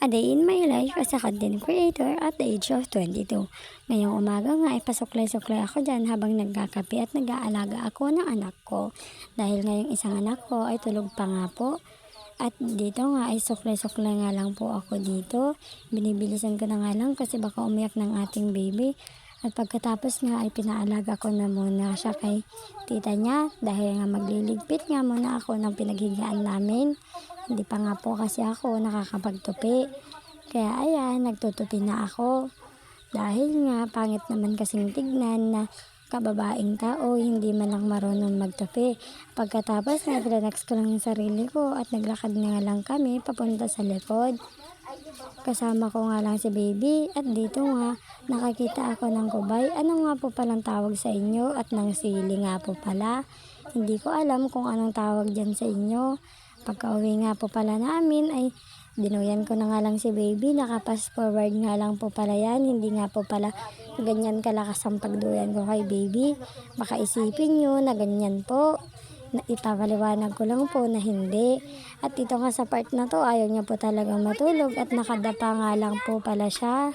A day in my life as a content creator at the age of 22. Ngayong umaga nga ay pasuklay-suklay ako dyan habang nagkakape at nag-aalaga ako ng anak ko. Dahil ngayong isang anak ko ay tulog pa nga po. At dito nga ay suklay-suklay nga lang po ako dito. Binibilisan ko na nga lang kasi baka umiyak ng ating baby. At pagkatapos nga ay pinaalaga ko na muna siya kay tita niya dahil nga magliligpit nga muna ako ng pinaghigaan namin. Hindi pa nga po kasi ako nakakapagtupi. Kaya ayan, nagtutupi na ako. Dahil nga pangit naman kasing tignan na kababaeng tao, hindi man lang marunong magtupi. Pagkatapos nga, relax ko lang yung sarili ko at naglakad na nga lang kami papunta sa likod. Kasama ko nga lang si baby at dito nga nakakita ako ng kubay. Ano nga po palang tawag sa inyo at ng sili nga po pala. Hindi ko alam kung anong tawag dyan sa inyo. Pagka-uwi nga po pala namin ay dinuyan ko na nga lang si baby. Naka-fast forward nga lang po pala yan. Hindi nga po pala ganyan kalakas ang pagduyan ko kay baby. Baka isipin nyo na ganyan po. Na ipapaliwanag ko lang po na hindi. At dito nga sa part na to ayaw niya po talagang matulog at nakadapa nga lang po pala siya.